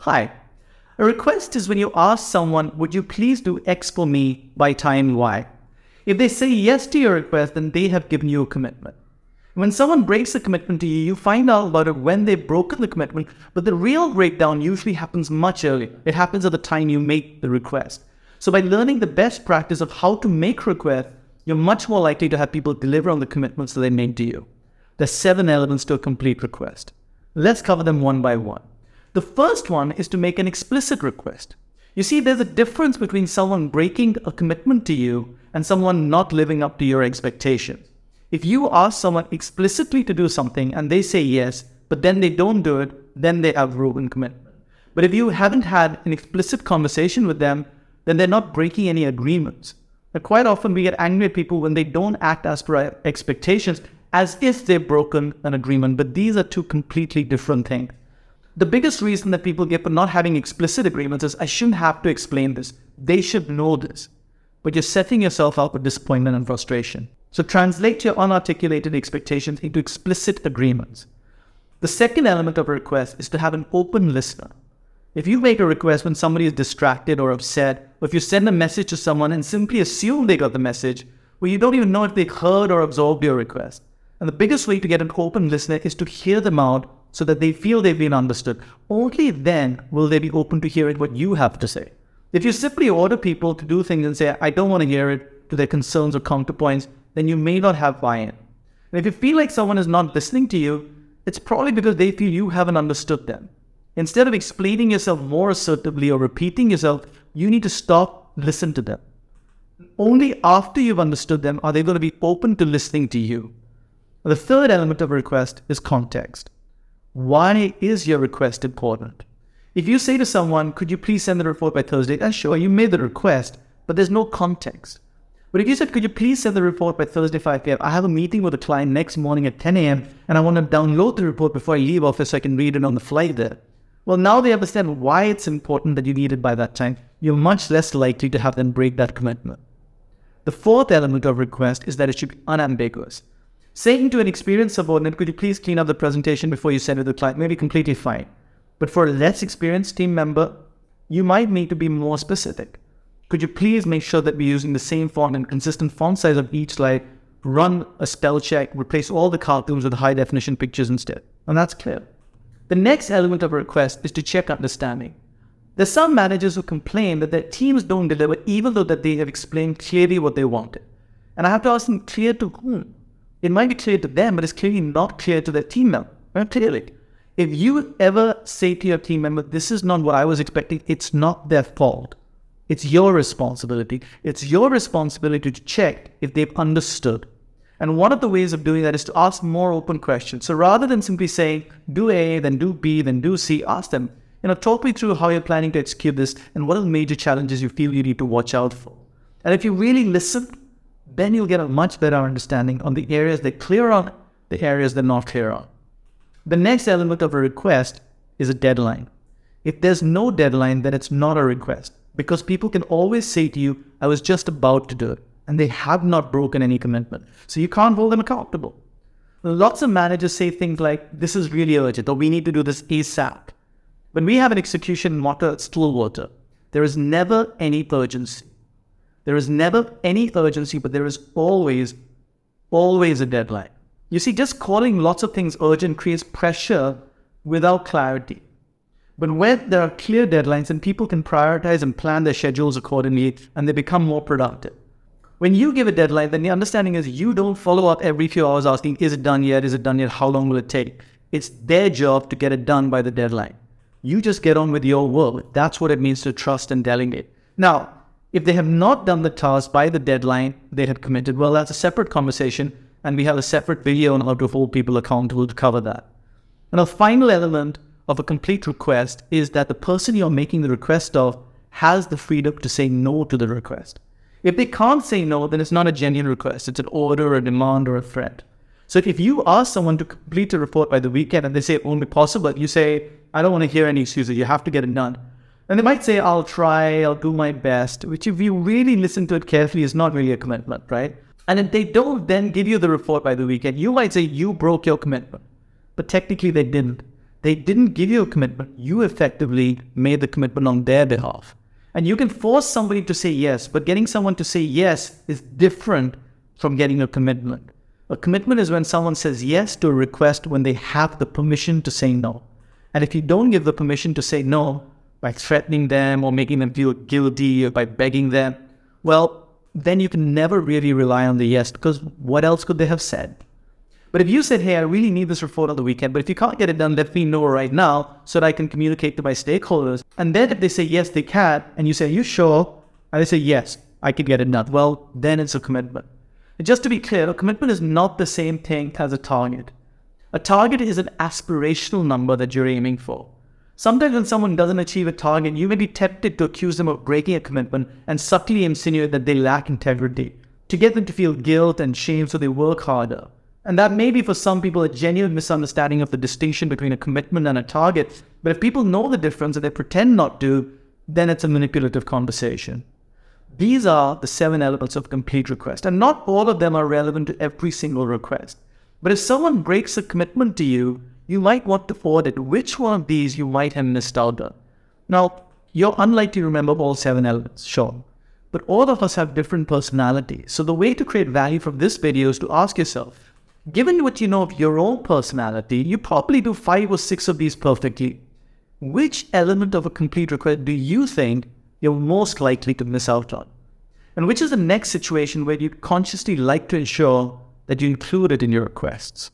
Hi. A request is when you ask someone, would you please do X for me by time Y? If they say yes to your request, then they have given you a commitment. When someone breaks a commitment to you, you find out about it when they've broken the commitment, but the real breakdown usually happens much earlier. It happens at the time you make the request. So by learning the best practice of how to make requests, you're much more likely to have people deliver on the commitments that they made to you. There's 7 elements to a complete request. Let's cover them one by one. The first one is to make an explicit request. You see, there's a difference between someone breaking a commitment to you and someone not living up to your expectations. If you ask someone explicitly to do something and they say yes, but then they don't do it, then they have broken commitment. But if you haven't had an explicit conversation with them, then they're not breaking any agreements. And quite often we get angry at people when they don't act as per our expectations, as if they've broken an agreement, but these are two completely different things. The biggest reason that people get for not having explicit agreements is, I shouldn't have to explain this. They should know this. But you're setting yourself up with disappointment and frustration. So translate your unarticulated expectations into explicit agreements. The second element of a request is to have an open listener. If you make a request when somebody is distracted or upset, or if you send a message to someone and simply assume they got the message, well, you don't even know if they heard or absorbed your request. And the biggest way to get an open listener is to hear them out so that they feel they've been understood. Only then will they be open to hearing what you have to say. If you simply order people to do things and say, I don't want to hear it, to their concerns or counterpoints, then you may not have buy-in. And if you feel like someone is not listening to you, it's probably because they feel you haven't understood them. Instead of explaining yourself more assertively or repeating yourself, you need to stop, listen to them. Only after you've understood them are they going to be open to listening to you. The third element of a request is context. Why is your request important? If you say to someone, could you please send the report by Thursday? Sure, you made the request, but there's no context. But if you said, could you please send the report by Thursday 5 p.m.? I have a meeting with a client next morning at 10 a.m. and I want to download the report before I leave office so I can read it on the flight there. Well, now they understand why it's important that you need it by that time. You're much less likely to have them break that commitment. The fourth element of request is that it should be unambiguous. Saying to an experienced subordinate, could you please clean up the presentation before you send it to the client, may be completely fine. But for a less experienced team member, you might need to be more specific. Could you please make sure that we're using the same font and consistent font size of each slide, run a spell check, replace all the cartoons with high definition pictures instead. And that's clear. The next element of a request is to check understanding. There's some managers who complain that their teams don't deliver even though that they have explained clearly what they wanted. And I have to ask them, clear to whom? It might be clear to them, but it's clearly not clear to their team member. Well, clearly. If you ever say to your team member, this is not what I was expecting, it's not their fault. It's your responsibility. It's your responsibility to check if they've understood. And one of the ways of doing that is to ask more open questions. So rather than simply saying, do A, then do B, then do C, ask them, talk me through how you're planning to execute this and what are the major challenges you feel you need to watch out for. And if you really listen, then you'll get a much better understanding on the areas they're clear on, the areas they're not clear on. The next element of a request is a deadline. If there's no deadline, then it's not a request, because people can always say to you, I was just about to do it, and they have not broken any commitment. So you can't hold them accountable. Lots of managers say things like, this is really urgent, or we need to do this ASAP. When we have an execution motto at Stillwater, there is never any urgency. There is never any urgency, but there is always a deadline. You see, just calling lots of things urgent creates pressure without clarity. But when there are clear deadlines, then people can prioritize and plan their schedules accordingly, and they become more productive. When you give a deadline, then the understanding is you don't follow up every few hours asking, is it done yet? Is it done yet? How long will it take? It's their job to get it done by the deadline. You just get on with your work. That's what it means to trust and delegate. Now, if they have not done the task by the deadline they had committed, well, that's a separate conversation, and we have a separate video on how to hold people accountable to cover that. And a final element of a complete request is that the person you're making the request of has the freedom to say no to the request. If they can't say no, then it's not a genuine request. It's an order, a demand, or a threat. So if you ask someone to complete a report by the weekend and they say it won't be possible, you say, I don't want to hear any excuses, you have to get it done. And they might say, I'll try, I'll do my best, which if you really listen to it carefully is not really a commitment, right? And if they don't then give you the report by the weekend, you might say you broke your commitment. But technically they didn't. they didn't give you a commitment. You effectively made the commitment on their behalf. And you can force somebody to say yes, but getting someone to say yes is different from getting a commitment. A commitment is when someone says yes to a request when they have the permission to say no. And if you don't give the permission to say no by threatening them or making them feel guilty or by begging them, well, then you can never really rely on the yes, because what else could they have said? But if you said, hey, I really need this report on the weekend, but if you can't get it done, let me know right now so that I can communicate to my stakeholders. And then if they say yes, they can, and you say, are you sure? And they say, yes, I can get it done. Well, then it's a commitment. And just to be clear, a commitment is not the same thing as a target. A target is an aspirational number that you're aiming for. Sometimes when someone doesn't achieve a target, you may be tempted to accuse them of breaking a commitment and subtly insinuate that they lack integrity, to get them to feel guilt and shame so they work harder. And that may be for some people a genuine misunderstanding of the distinction between a commitment and a target. But if people know the difference and they pretend not to, then it's a manipulative conversation. These are the 7 elements of complete request, and not all of them are relevant to every single request. But if someone breaks a commitment to you, you might want to audit which one of these you might have missed out on. Now, you're unlikely to remember all 7 elements, sure. But all of us have different personalities. So the way to create value from this video is to ask yourself, given what you know of your own personality, you probably do 5 or 6 of these perfectly. Which element of a complete request do you think you're most likely to miss out on? And which is the next situation where you'd consciously like to ensure that you include it in your requests?